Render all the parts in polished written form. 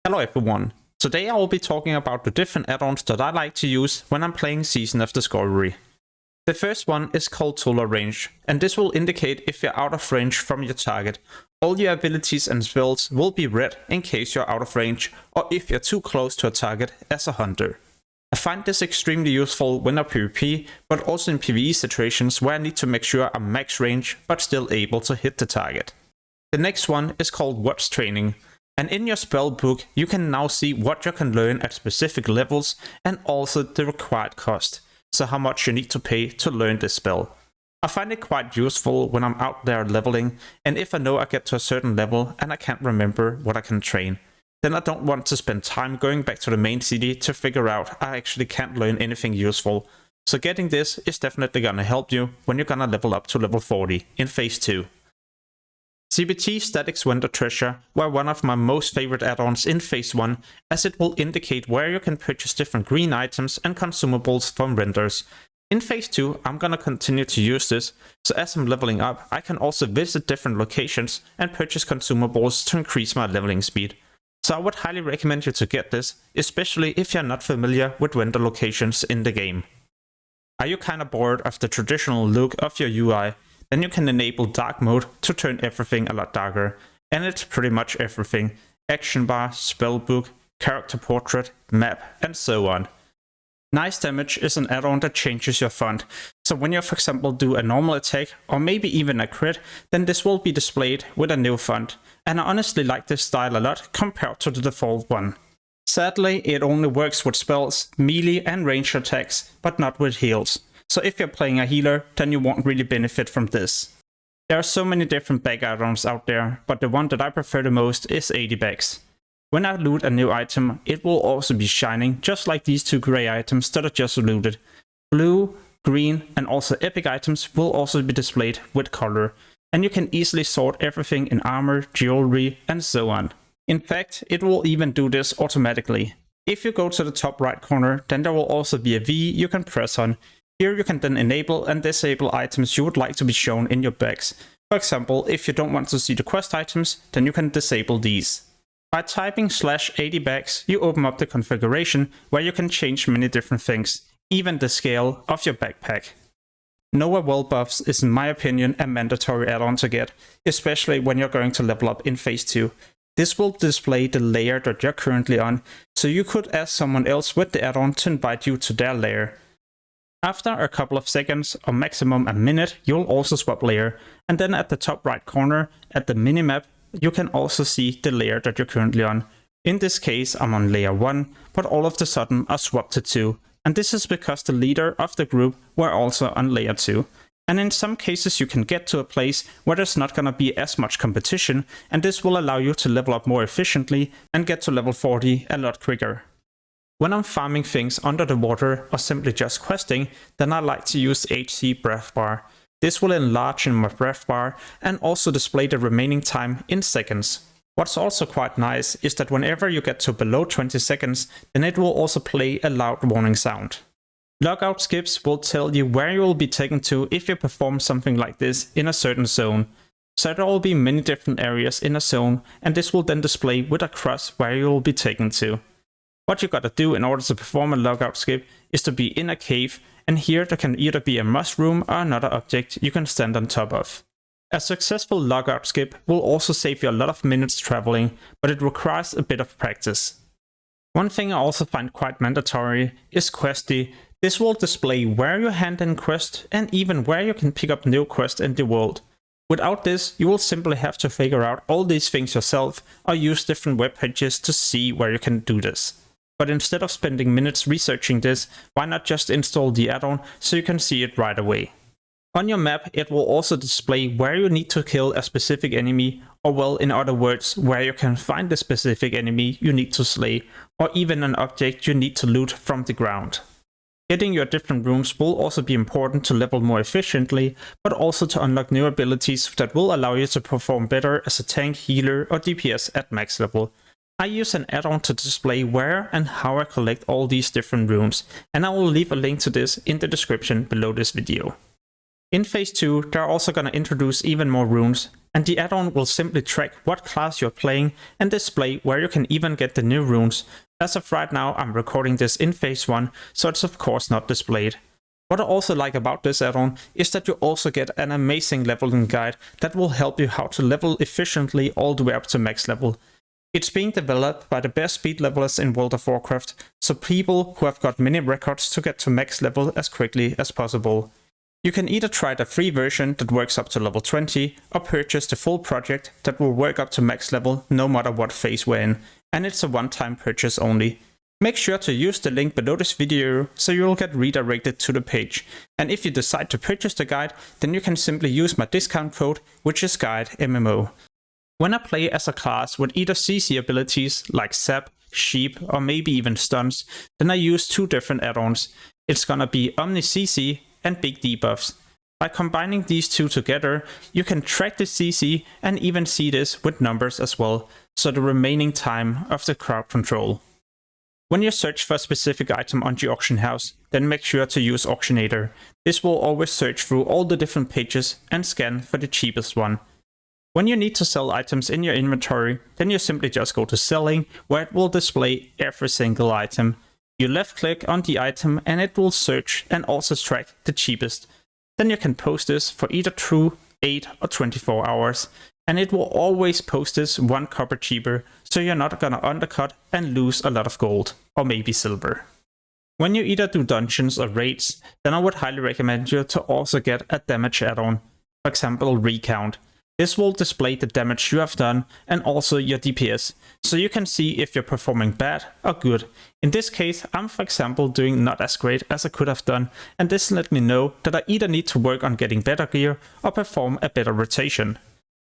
Hello everyone, today I will be talking about the different add-ons that I like to use when I'm playing Season of Discovery. The first one is called Tullarange, and this will indicate if you're out of range from your target. All your abilities and spells will be red in case you're out of range or if you're too close to a target as a hunter. I find this extremely useful when I PvP, but also in PvE situations where I need to make sure I'm max range but still able to hit the target. The next one is called Watch Training. And in your spell book, you can now see what you can learn at specific levels and also the required cost. So how much you need to pay to learn this spell. I find it quite useful when I'm out there leveling, and if I know I get to a certain level and I can't remember what I can train, then I don't want to spend time going back to the main city to figure out I actually can't learn anything useful. So getting this is definitely gonna help you when you're gonna level up to level 40 in Phase 2. CPT Stadics Vendor Treasure were one of my most favorite add-ons in Phase 1, as it will indicate where you can purchase different green items and consumables from vendors. In Phase 2, I'm gonna continue to use this, so as I'm leveling up, I can also visit different locations and purchase consumables to increase my leveling speed. So I would highly recommend you to get this, especially if you're not familiar with vendor locations in the game. Are you kinda bored of the traditional look of your UI? Then you can enable dark mode to turn everything a lot darker, and it's pretty much everything: action bar, spellbook, character portrait, map, and so on. NiceDamage is an add-on that changes your font, so when you for example do a normal attack or maybe even a crit, then this will be displayed with a new font, and I honestly like this style a lot compared to the default one. Sadly, it only works with spells, melee and ranged attacks, but not with heals. So if you're playing a healer, then you won't really benefit from this. There are so many different bag add-ons out there, but the one that I prefer the most is Adibags. When I loot a new item, it will also be shining, just like these two grey items that I just looted. Blue, green, and also epic items will also be displayed with color, and you can easily sort everything in armor, jewelry, and so on. In fact, it will even do this automatically. If you go to the top right corner, then there will also be a V you can press on. Here you can then enable and disable items you would like to be shown in your bags. For example, if you don't want to see the quest items, then you can disable these. By typing /Adibags, you open up the configuration where you can change many different things, even the scale of your backpack. Nova World Buffs is in my opinion a mandatory add-on to get, especially when you're going to level up in Phase 2. This will display the layer that you're currently on, so you could ask someone else with the add-on to invite you to their layer. After a couple of seconds, or maximum a minute, you'll also swap layer, and then at the top right corner, at the minimap, you can also see the layer that you're currently on. In this case, I'm on layer 1, but all of a sudden I swapped to 2, and this is because the leader of the group were also on layer 2. And in some cases you can get to a place where there's not gonna be as much competition, and this will allow you to level up more efficiently and get to level 40 a lot quicker. When I'm farming things under the water or simply just questing, then I like to use HC breath bar. This will enlarge in my breath bar and also display the remaining time in seconds. What's also quite nice is that whenever you get to below 20 seconds, then it will also play a loud warning sound. Logout Skips will tell you where you will be taken to if you perform something like this in a certain zone. So there will be many different areas in a zone, and this will then display with a cross where you will be taken to. What you gotta do in order to perform a logout skip is to be in a cave, and here there can either be a mushroom or another object you can stand on top of. A successful logout skip will also save you a lot of minutes traveling, but it requires a bit of practice. One thing I also find quite mandatory is Questie. This will display where you hand in quest and even where you can pick up new quests in the world. Without this, you will simply have to figure out all these things yourself or use different web pages to see where you can do this. But instead of spending minutes researching this, why not just install the add-on so you can see it right away. On your map, it will also display where you need to kill a specific enemy, or well, in other words, where you can find the specific enemy you need to slay, or even an object you need to loot from the ground. Getting your different rooms will also be important to level more efficiently, but also to unlock new abilities that will allow you to perform better as a tank, healer, or DPS at max level. I use an add-on to display where and how I collect all these different rooms, and I will leave a link to this in the description below this video. In Phase 2, they're also gonna introduce even more runes, and the add-on will simply track what class you're playing and display where you can even get the new runes. As of right now, I'm recording this in phase 1, so it's of course not displayed. What I also like about this add-on is that you also get an amazing leveling guide that will help you how to level efficiently all the way up to max level. It's being developed by the best speed levelers in World of Warcraft, so people who have got many records to get to max level as quickly as possible. You can either try the free version that works up to level 20, or purchase the full project that will work up to max level no matter what phase we're in, and it's a one-time purchase only. Make sure to use the link below this video so you'll get redirected to the page. And if you decide to purchase the guide, then you can simply use my discount code, which is GuideMMO. When I play as a class with either CC abilities like Zap, Sheep, or maybe even Stuns, then I use two different add-ons. It's gonna be OmniCC and BigDebuffs. By combining these two together, you can track the CC and even see this with numbers as well, so the remaining time of the crowd control. When you search for a specific item on the auction house, then make sure to use Auctionator. This will always search through all the different pages and scan for the cheapest one. When you need to sell items in your inventory, then you simply just go to Selling, where it will display every single item. You left click on the item and it will search and also track the cheapest. Then you can post this for either through 8 or 24 hours. And it will always post this 1 copper cheaper, so you're not gonna undercut and lose a lot of gold, or maybe silver. When you either do dungeons or raids, then I would highly recommend you to also get a damage add-on, for example Recount. This will display the damage you have done and also your DPS, so you can see if you're performing bad or good. In this case, I'm for example doing not as great as I could have done, and this let me know that I either need to work on getting better gear or perform a better rotation.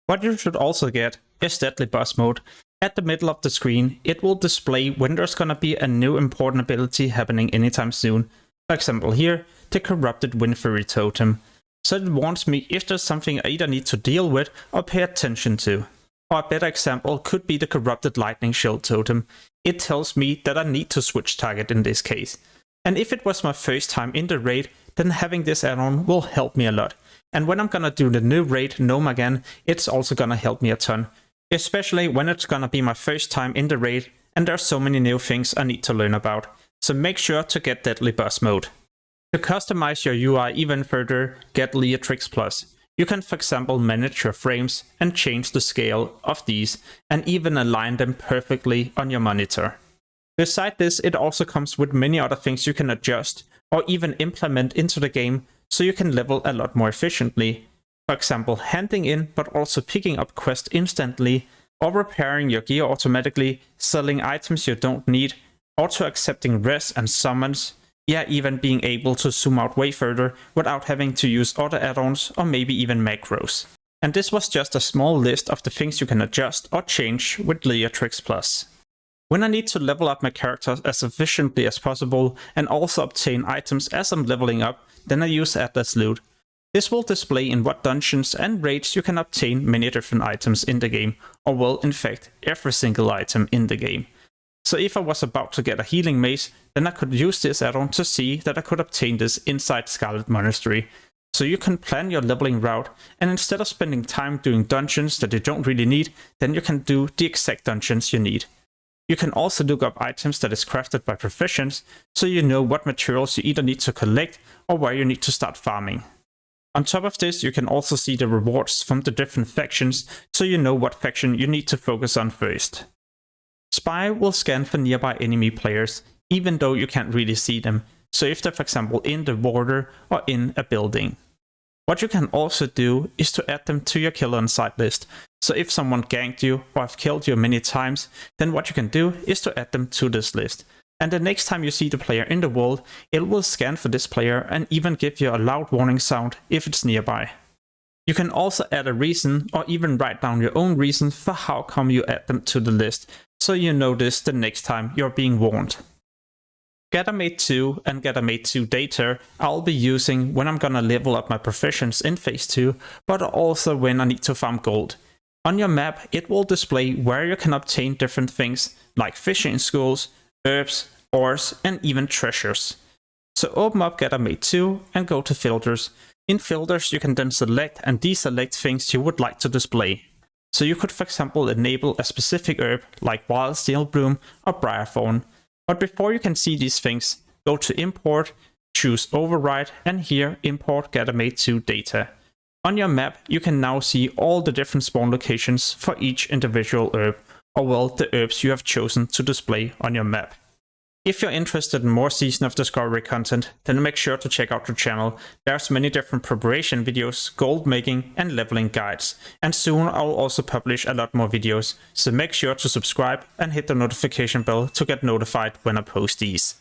What you should also get is DeadlyBossMode. At the middle of the screen, it will display when there's gonna be a new important ability happening anytime soon. For example here, the Corrupted Wind Fury Totem. So it warns me if there's something I either need to deal with or pay attention to. Or a better example could be the Corrupted Lightning Shield Totem. It tells me that I need to switch target in this case. And if it was my first time in the raid, then having this add-on will help me a lot. And when I'm gonna do the new raid Gnome again, it's also gonna help me a ton. Especially when it's gonna be my first time in the raid and there's so many new things I need to learn about. So make sure to get DeadlyBossMode. To customize your UI even further, get Leatrix Plus. You can for example manage your frames and change the scale of these and even align them perfectly on your monitor. Besides this, it also comes with many other things you can adjust or even implement into the game so you can level a lot more efficiently. For example, handing in but also picking up quests instantly, or repairing your gear automatically, selling items you don't need, auto accepting rests and summons, yeah, even being able to zoom out way further without having to use other add-ons or maybe even macros. And this was just a small list of the things you can adjust or change with Leatrix Plus. When I need to level up my character as efficiently as possible and also obtain items as I'm leveling up, then I use AtlasLoot. This will display in what dungeons and raids you can obtain many different items in the game, or well, in fact, every single item in the game. So if I was about to get a healing mace, then I could use this add-on to see that I could obtain this inside Scarlet Monastery. So you can plan your leveling route, and instead of spending time doing dungeons that you don't really need, then you can do the exact dungeons you need. You can also look up items that is crafted by proficients, so you know what materials you either need to collect or where you need to start farming. On top of this, you can also see the rewards from the different factions, so you know what faction you need to focus on first. Spy will scan for nearby enemy players, even though you can't really see them, so if they're for example in the water or in a building. What you can also do is to add them to your killer on site list. So if someone ganked you or have killed you many times, then what you can do is to add them to this list. And the next time you see the player in the world, it will scan for this player and even give you a loud warning sound if it's nearby. You can also add a reason or even write down your own reason for how come you add them to the list, so you know this the next time you're being warned. Guidemmo 2 and Guidemmo 2 data I'll be using when I'm gonna level up my proficiency in phase 2, but also when I need to farm gold. On your map, it will display where you can obtain different things like fishing schools, herbs, ores, and even treasures. So open up Guidemmo 2 and go to filters. In filters, you can then select and deselect things you would like to display. So you could, for example, enable a specific herb like Wild Steel Bloom or Briarthorn. But before you can see these things, go to Import, choose Override, and here import Guidemmo to data. On your map, you can now see all the different spawn locations for each individual herb, or well, the herbs you have chosen to display on your map. If you're interested in more Season of Discovery content, then make sure to check out the channel. There's many different preparation videos, gold making and leveling guides. And soon I'll also publish a lot more videos, so make sure to subscribe and hit the notification bell to get notified when I post these.